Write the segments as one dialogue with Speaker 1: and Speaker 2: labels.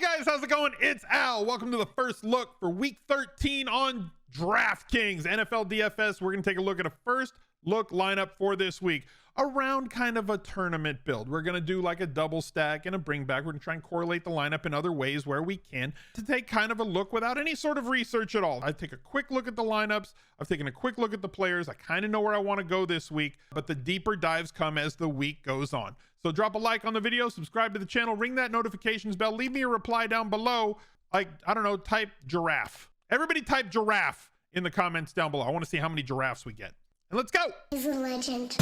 Speaker 1: Guys, how's it going? It's Al. Welcome to the first look for week 13 on DraftKings NFL DFS. We're going to take a look at a first look lineup for this week around kind of a tournament build. We're going to do like a double stack and a bring back. We're going to try and correlate the lineup in other ways where we can to take kind of a look without any sort of research at all. I take a quick look at the lineups. I've taken a quick look at the players. I kind of know where I want to go this week, but the deeper dives come as the week goes on. So drop a like on the video, subscribe to the channel, ring that notifications bell, leave me a reply down below. Like, I don't know, type giraffe. Everybody type giraffe in the comments down below. I want to see how many giraffes we get. And let's go.
Speaker 2: He's a legend.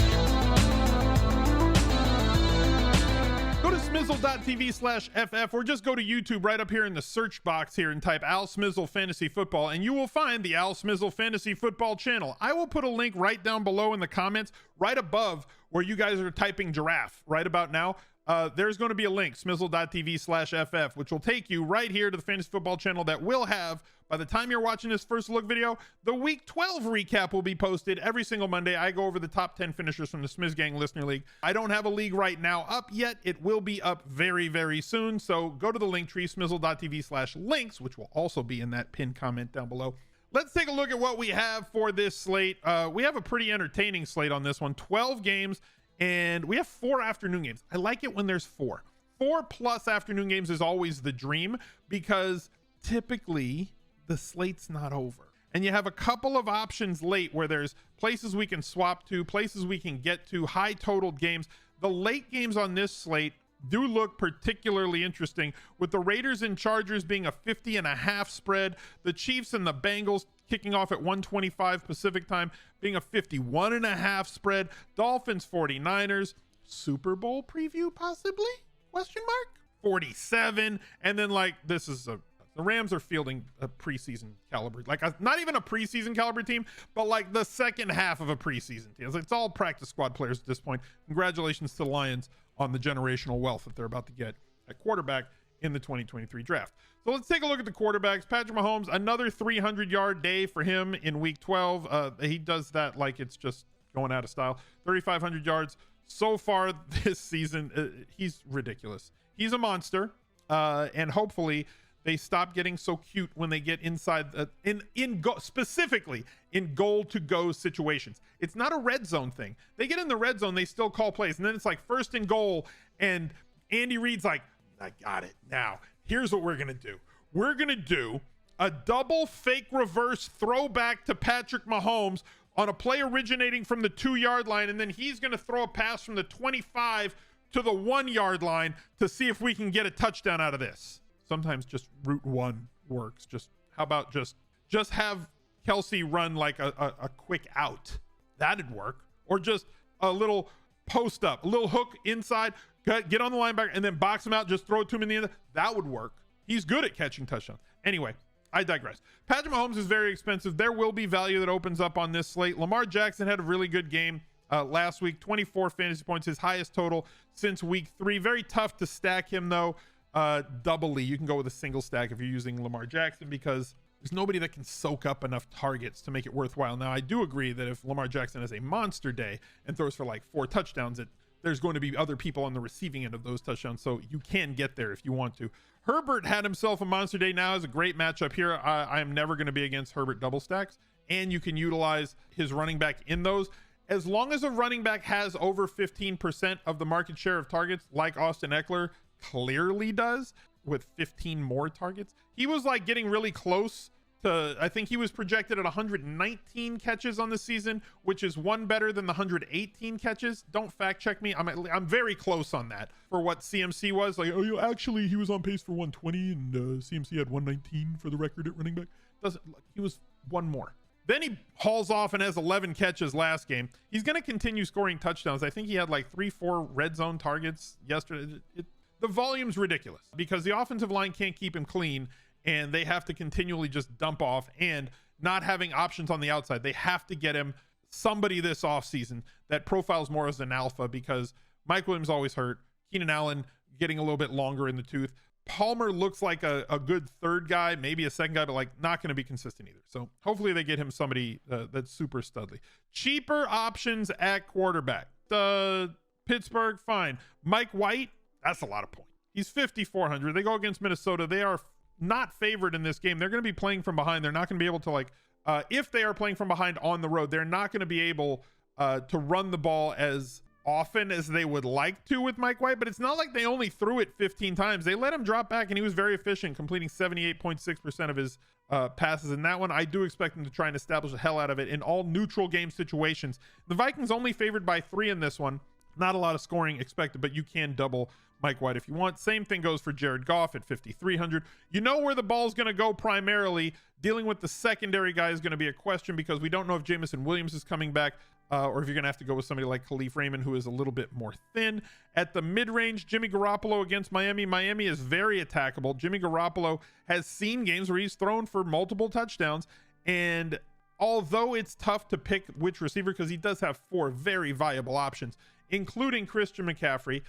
Speaker 1: Go to smizzle.tv/FF or just go to YouTube right up here in the search box here and type Al Smizzle Fantasy Football and you will find the Al Smizzle Fantasy Football channel. I will put a link right down below in the comments, right above where you guys are typing giraffe right about now. There's going to be a link, smizzle.tv/FF, which will take you right here to the Fantasy Football channel that will have, by the time you're watching this first look video, the week 12 recap will be posted every single Monday. I go over the top 10 finishers from the Smiz Gang Listener League. I don't have a league right now up yet. It will be up very, very soon. So go to the link tree, smizzle.tv/links, which will also be in that pinned comment down below. Let's take a look at what we have for this slate. We have a pretty entertaining slate on this one, 12 games. And we have 4 afternoon games. I like it when there's 4. 4+ afternoon games is always the dream because typically the slate's not over. And you have a couple of options late where there's places we can swap to, places we can get to, high totaled games. The late games on this slate do look particularly interesting, with the Raiders and Chargers being a 50.5 spread, the Chiefs and the Bengals kicking off at 1:25 Pacific time being a 51.5 spread, Dolphins 49ers, Super Bowl preview possibly, question mark, 47. And then like this is the Rams are fielding a preseason caliber, like not even a preseason caliber team, but like the second half of a preseason team. It's all practice squad players at this point. Congratulations to the Lions on the generational wealth that they're about to get at quarterback in the 2023 draft. So let's take a look at the quarterbacks. Patrick Mahomes, another 300-yard day for him in week 12. He does that like it's just going out of style. 3,500 yards so far this season. He's ridiculous. He's a monster. And hopefully they stop getting so cute when they get inside specifically in goal to go situations. It's not a red zone thing. They get in the red zone, they still call plays, and then it's like first and goal, and Andy Reid's like, I got it. Now, here's what we're gonna do. We're gonna do a double fake reverse throwback to Patrick Mahomes on a play originating from the 2-yard line, and then he's gonna throw a pass from the 25 to the 1-yard line to see if we can get a touchdown out of this. Sometimes just route 1 works. How about just have Kelsey run like a quick out? That'd work. Or just a little post up, a little hook inside, get on the linebacker and then box him out, just throw it to him in the end. That would work. He's good at catching touchdowns. Anyway, I digress. Patrick Mahomes is very expensive. There will be value that opens up on this slate. Lamar Jackson had a really good game last week, 24 fantasy points, his highest total since week 3. Very tough to stack him though. Doubly, you can go with a single stack if you're using Lamar Jackson because there's nobody that can soak up enough targets to make it worthwhile. Now, I do agree that if Lamar Jackson has a monster day and throws for like 4 touchdowns, there's going to be other people on the receiving end of those touchdowns, so you can get there if you want to. Herbert had himself a monster day. Now is a great matchup here. I am never going to be against Herbert double stacks, and you can utilize his running back in those. As long as a running back has over 15% of the market share of targets, like Austin Eckler clearly does, with 15 more targets. He was like getting really close to, I think he was projected at 119 catches on the season, which is one better than the 118 catches. Don't fact check me. I'm very close on that for what CMC was. Like, oh, actually he was on pace for 120 and CMC had 119 for the record at running back. He was one more. Then he hauls off and has 11 catches last game. He's going to continue scoring touchdowns. I think he had like 3-4 red zone targets yesterday. The volume's ridiculous because the offensive line can't keep him clean and they have to continually just dump off, and not having options on the outside. They have to get him somebody this offseason that profiles more as an alpha because Mike Williams always hurt. Keenan Allen getting a little bit longer in the tooth. Palmer looks like a good third guy, maybe a second guy, but like not going to be consistent either. So hopefully they get him somebody that's super studly. Cheaper options at quarterback. Pittsburgh, fine. Mike White, that's a lot of points. He's 5,400. They go against Minnesota. They are not favored in this game. They're going to be playing from behind. They're not going to be able to, like, if they are playing from behind on the road, they're not going to be able to run the ball as often as they would like to with Mike White. But it's not like they only threw it 15 times. They let him drop back, and he was very efficient, completing 78.6% of his passes in that one. I do expect him to try and establish the hell out of it in all neutral game situations. The Vikings only favored by 3 in this one. Not a lot of scoring expected, but you can double Mike White if you want. Same thing goes for Jared Goff at 5,300. You know where the ball's going to go primarily. Dealing with the secondary guy is going to be a question because we don't know if Jamison Williams is coming back or if you're going to have to go with somebody like Khalif Raymond, who is a little bit more thin. At the mid-range, Jimmy Garoppolo against Miami. Miami is very attackable. Jimmy Garoppolo has seen games where he's thrown for multiple touchdowns, and although it's tough to pick which receiver because he does have 4 very viable options, including Christian McCaffrey,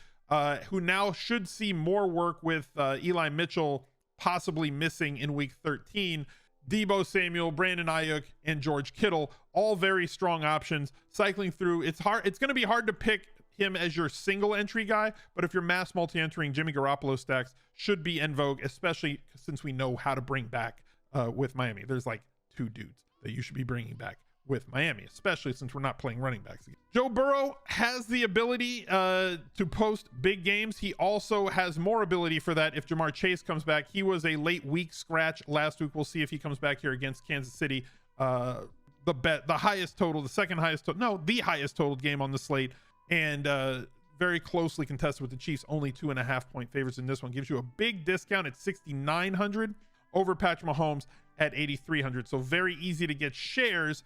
Speaker 1: who now should see more work with Eli Mitchell possibly missing in week 13. Deebo Samuel, Brandon Ayuk, and George Kittle, all very strong options. Cycling through, it's hard. It's going to be hard to pick him as your single entry guy, but if you're mass multi-entering, Jimmy Garoppolo stacks should be en vogue, especially since we know how to bring back with Miami. There's like 2 dudes that you should be bringing back with Miami, especially since we're not playing running backs again. Joe Burrow has the ability to post big games. He also has more ability for that if Jamar Chase comes back. He was a late week scratch last week. We'll see if he comes back here against Kansas City. The highest total, the second highest total, no, the highest total game on the slate, and very closely contested with the Chiefs. Only 2.5 point favorites in this one. Gives you a big discount at 6,900 over Patrick Mahomes at 8,300. So very easy to get shares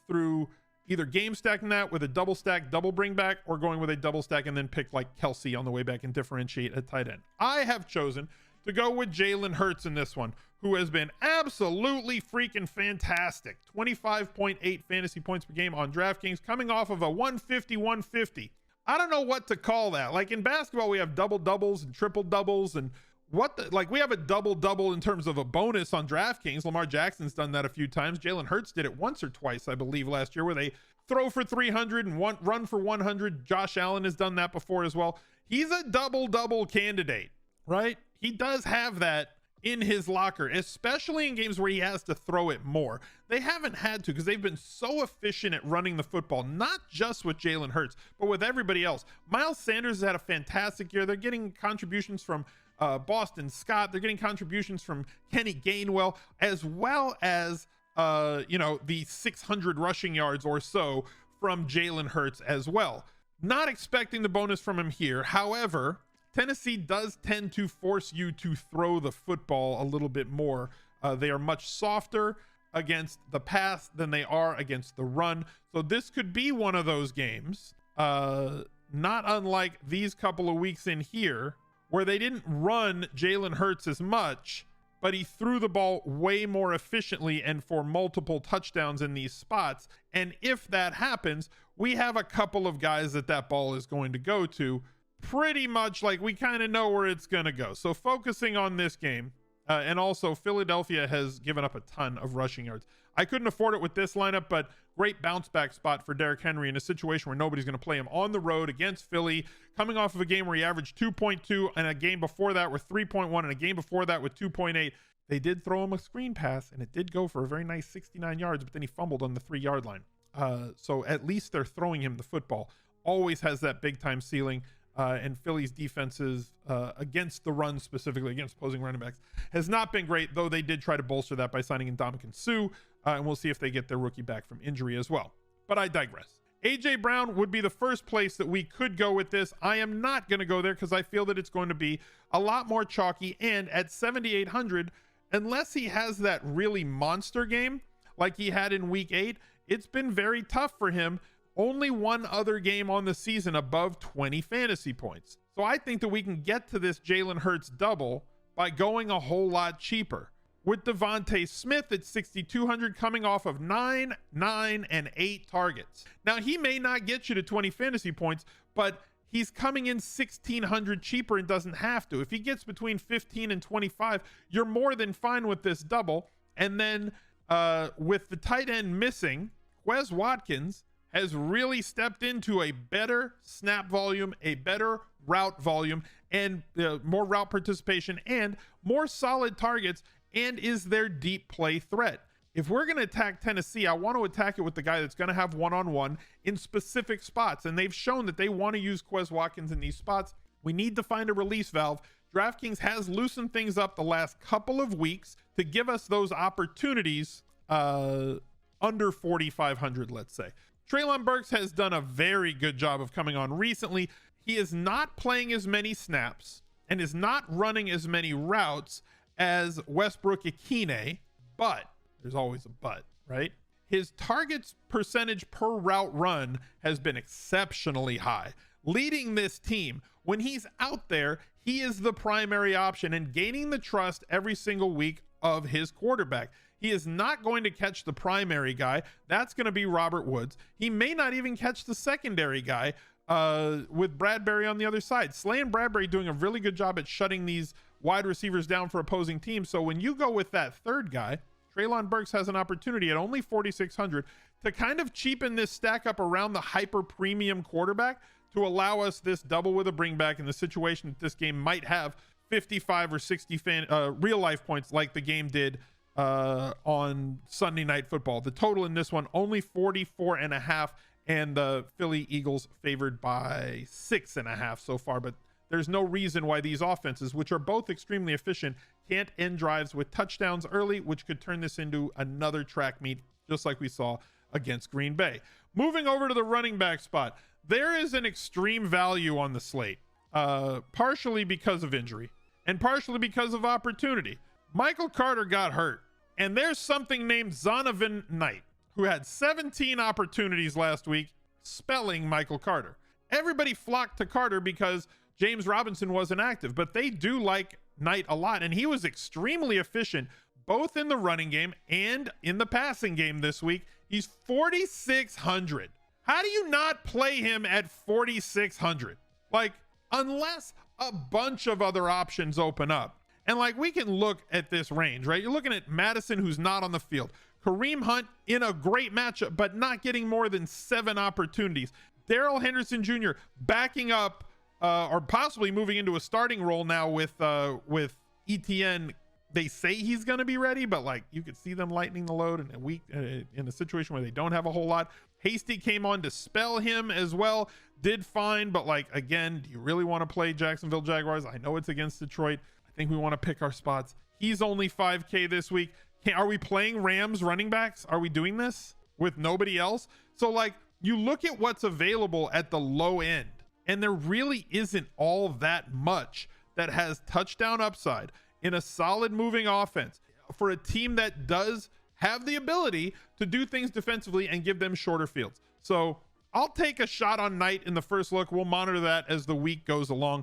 Speaker 1: through either game stacking that with a double stack, double bring back, or going with a double stack and then pick like Kelsey on the way back and differentiate at tight end. I have chosen to go with Jalen Hurts in this one, who has been absolutely freaking fantastic. 25.8 fantasy points per game on DraftKings, coming off of a 150. I don't know what to call that. Like in basketball, we have double doubles and triple doubles, and we have a double in terms of a bonus on DraftKings. Lamar Jackson's done that a few times. Jalen Hurts did it once or twice, I believe, last year, where they throw for 300 and run for 100. Josh Allen has done that before as well. He's a double candidate, right? He does have that in his locker, especially in games where he has to throw it more. They haven't had to because they've been so efficient at running the football, not just with Jalen Hurts, but with everybody else. Miles Sanders has had a fantastic year. They're getting contributions from Boston Scott. They're getting contributions from Kenny Gainwell, as well as the 600 rushing yards or so from Jalen Hurts as well. Not expecting the bonus from him here. However, Tennessee does tend to force you to throw the football a little bit more. They are much softer against the pass than they are against the run. So this could be one of those games, not unlike these couple of weeks in here, where they didn't run Jalen Hurts as much, but he threw the ball way more efficiently and for multiple touchdowns in these spots. And if that happens, we have a couple of guys that ball is going to go to. Pretty much like we kind of know where it's going to go. So focusing on this game, and also Philadelphia has given up a ton of rushing yards. I couldn't afford it with this lineup, but great bounce back spot for Derrick Henry in a situation where nobody's going to play him on the road against Philly, coming off of a game where he averaged 2.2 and a game before that with 3.1 and a game before that with 2.8. They did throw him a screen pass and it did go for a very nice 69 yards, but then he fumbled on the 3-yard line. So at least they're throwing him the football. Always has that big time ceiling. And Philly's defenses against the run, specifically against opposing running backs, has not been great, though they did try to bolster that by signing in Ndamukong Suh, and we'll see if they get their rookie back from injury as well. But I digress. A.J. Brown would be the first place that we could go with this. I am not going to go there because I feel that it's going to be a lot more chalky, and at 7,800, unless he has that really monster game like he had in week 8, it's been very tough for him. Only one other game on the season above 20 fantasy points. So I think that we can get to this Jalen Hurts double by going a whole lot cheaper. With Devontae Smith at 6,200 coming off of 9, 9, and 8 targets. Now, he may not get you to 20 fantasy points, but he's coming in 1,600 cheaper and doesn't have to. If he gets between 15 and 25, you're more than fine with this double. And then with the tight end missing, Quez Watkins has really stepped into a better snap volume, a better route volume, and more route participation and more solid targets, and is their deep play threat. If we're going to attack Tennessee, I want to attack it with the guy that's going to have one-on-one in specific spots. And they've shown that they want to use Quez Watkins in these spots. We need to find a release valve. DraftKings has loosened things up the last couple of weeks to give us those opportunities under 4,500, let's say. Treylon Burks has done a very good job of coming on recently. He is not playing as many snaps and is not running as many routes as Westbrook Ikine, but there's always a but, right? His targets percentage per route run has been exceptionally high, leading this team. When he's out there, he is the primary option and gaining the trust every single week of his quarterback. He is not going to catch the primary guy. That's going to be Robert Woods. He may not even catch the secondary guy with Bradbury on the other side. Slay and Bradbury doing a really good job at shutting these wide receivers down for opposing teams. So when you go with that third guy, Treylon Burks has an opportunity at only 4,600 to kind of cheapen this stack up around the hyper premium quarterback to allow us this double with a bring back in the situation that this game might have 55 or 60 real life points like the game did on Sunday Night Football. The total in this one only 44.5, and the Philly Eagles favored by 6.5 so far. But there's no reason why these offenses, which are both extremely efficient, can't end drives with touchdowns early, which could turn this into another track meet, just like we saw against Green Bay. Moving over to the running back spot, there is an extreme value on the slate, partially because of injury and partially because of opportunity. Michael Carter got hurt, and there's something named Zonovan Knight, who had 17 opportunities last week, spelling Michael Carter. Everybody flocked to Carter because James Robinson wasn't active, but they do like Knight a lot, and he was extremely efficient both in the running game and in the passing game this week. He's 4,600. How do you not play him at 4,600? Like, unless a bunch of other options open up. And like, we can look at this range, right? You're looking at Madison, who's not on the field. Kareem Hunt in a great matchup, but not getting more than 7 opportunities. Darrell Henderson Jr. backing up or possibly moving into a starting role now with ETN. They say he's going to be ready, but like, you could see them lightening the load in a week in a situation where they don't have a whole lot. Hasty came on to spell him as well, did fine, but like, again, do you really want to play Jacksonville Jaguars? I know it's against Detroit. I think we want to pick our spots. He's only 5K this week. Are we playing Rams running backs? Are we doing this with nobody else? So like, you look at what's available at the low end, and there really isn't all that much that has touchdown upside in a solid moving offense for a team that does have the ability to do things defensively and give them shorter fields. So I'll take a shot on Knight in the first look. We'll monitor that as the week goes along.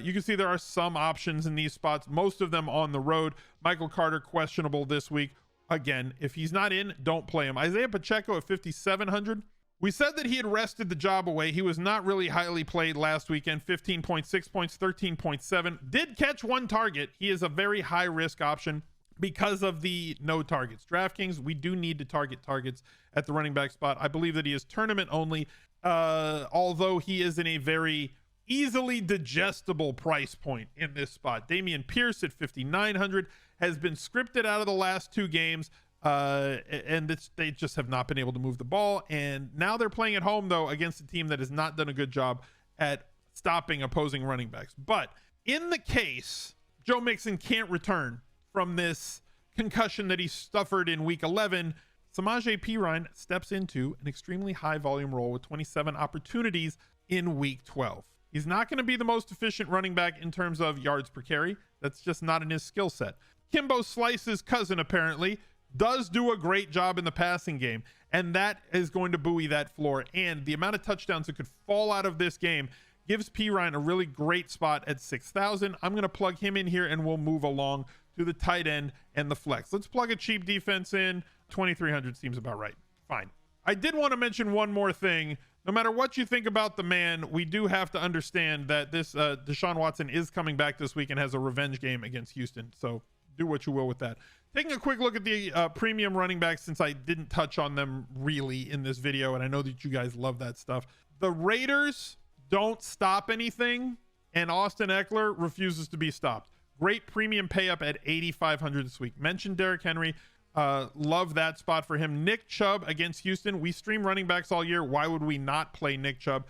Speaker 1: You can see there are some options in these spots, most of them on the road. Michael Carter questionable this week. Again, if he's not in, don't play him. Isaiah Pacheco at 5,700. We said that he had wrested the job away. He was not really highly played last weekend. 15.6 points, 13.7. Did catch 1 target. He is a very high risk option because of the no targets. DraftKings, we do need to target targets at the running back spot. I believe that he is tournament only, although he is in a very easily digestible price point in this spot. Dameon Pierce at 5,900 has been scripted out of the last 2 games. And they just have not been able to move the ball. And now they're playing at home, though, against a team that has not done a good job at stopping opposing running backs. But in the case Joe Mixon can't return from this concussion that he suffered in week 11, Samaje Perine steps into an extremely high volume role with 27 opportunities in week 12. He's not going to be the most efficient running back in terms of yards per carry. That's just not in his skill set. Kimbo Slice's cousin, apparently, does do a great job in the passing game, and that is going to buoy that floor. And the amount of touchdowns that could fall out of this game gives Perine a really great spot at 6,000. I'm going to plug him in here, and we'll move along to the tight end and the flex. Let's plug a cheap defense in. 2,300 seems about right. Fine. I did want to mention one more thing. No matter what you think about the man, we do have to understand that this Deshaun Watson is coming back this week and has a revenge game against Houston. So do what you will with that. Taking a quick look at the premium running backs, since I didn't touch on them really in this video, and I know that you guys love that stuff. The Raiders don't stop anything, and Austin Eckler refuses to be stopped. Great premium pay up at 8,500 this week. Mentioned Derrick Henry. Love that spot for him. Nick Chubb against Houston. We stream running backs all year. Why would we not play Nick Chubb?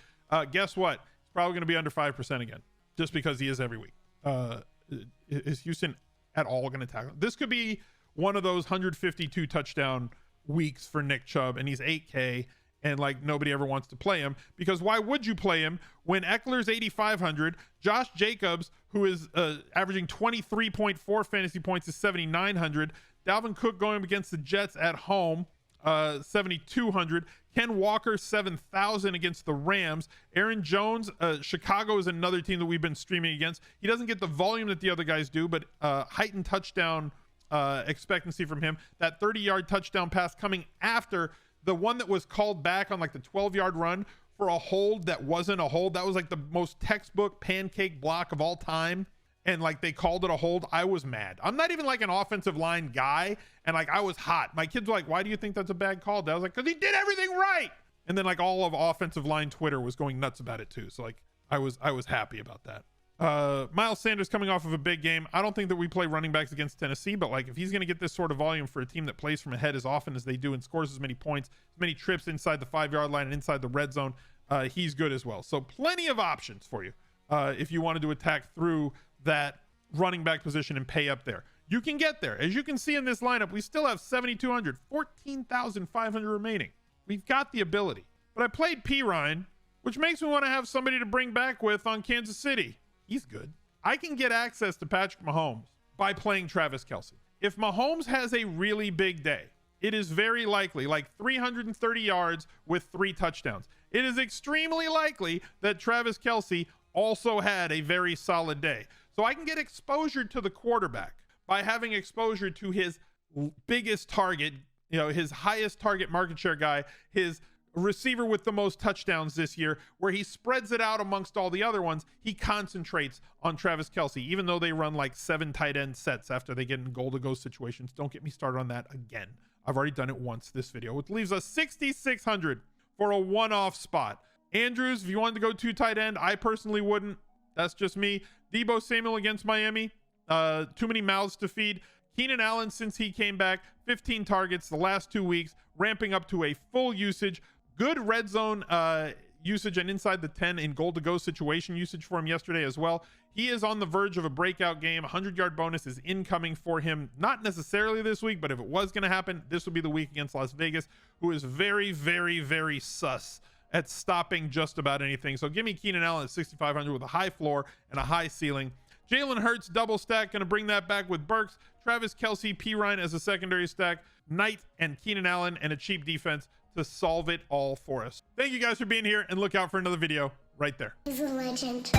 Speaker 1: Guess what? He's probably going to be under 5% again, just because he is every week. Is Houston at all going to tackle? This could be one of those 152 touchdown weeks for Nick Chubb, and he's 8K, and like nobody ever wants to play him, because why would you play him when Eckler's 8,500, Josh Jacobs, who is averaging 23.4 fantasy points, is 7,900, Dalvin Cook going up against the Jets at home, 7,200, Ken Walker 7,000 against the Rams, Aaron Jones, Chicago is another team that we've been streaming against. He doesn't get the volume that the other guys do, but heightened touchdown expectancy from him. That 30-yard touchdown pass coming after the one that was called back on like the 12-yard run for a hold that wasn't a hold. That was like the most textbook pancake block of all time, and like they called it a hold. I was mad. I'm not even like an offensive line guy, and like I was hot. My kids were like, why do you think that's a bad call? I was like, because he did everything right. And then like all of offensive line Twitter was going nuts about it too. So like I was happy about that. Miles Sanders coming off of a big game. I don't think that we play running backs against Tennessee, but like if he's going to get this sort of volume for a team that plays from ahead as often as they do and scores as many points, as many trips inside the 5-yard line and inside the red zone, he's good as well. So plenty of options for you if you wanted to attack through that running back position and pay up there. You can get there. As you can see in this lineup, we still have 7,200, 14,500 remaining. We've got the ability. But I played P. Ryan, which makes me want to have somebody to bring back with on Kansas City. He's good. I can get access to Patrick Mahomes by playing Travis Kelce. If Mahomes has a really big day, it is very likely, like 330 yards with 3 touchdowns. It is extremely likely that Travis Kelce also had a very solid day. So I can get exposure to the quarterback by having exposure to his biggest target, his highest target market share guy, his receiver with the most touchdowns this year, where he spreads it out amongst all the other ones. He concentrates on Travis Kelce, even though they run like 7 tight end sets after they get in goal-to-go situations. Don't get me started on that again. I've already done it once this video, which leaves us 6,600 for a one-off spot. Andrews, if you wanted to go 2 tight end, I personally wouldn't. That's just me. Deebo Samuel against Miami. Too many mouths to feed. Keenan Allen, since he came back, 15 targets the last 2 weeks, ramping up to a full usage. Good red zone usage and inside the 10 in goal-to-go situation usage for him yesterday as well. He is on the verge of a breakout game. 100-yard bonus is incoming for him. Not necessarily this week, but if it was going to happen, this would be the week against Las Vegas, who is very, very, very sus at stopping just about anything. So give me Keenan Allen at 6,500 with a high floor and a high ceiling. Jalen Hurts double stack, going to bring that back with Burks, Travis Kelce, P. Ryan as a secondary stack, Knight and Keenan Allen, and a cheap defense to solve it all for us. Thank you guys for being here, and look out for another video right there.
Speaker 2: He's a legend.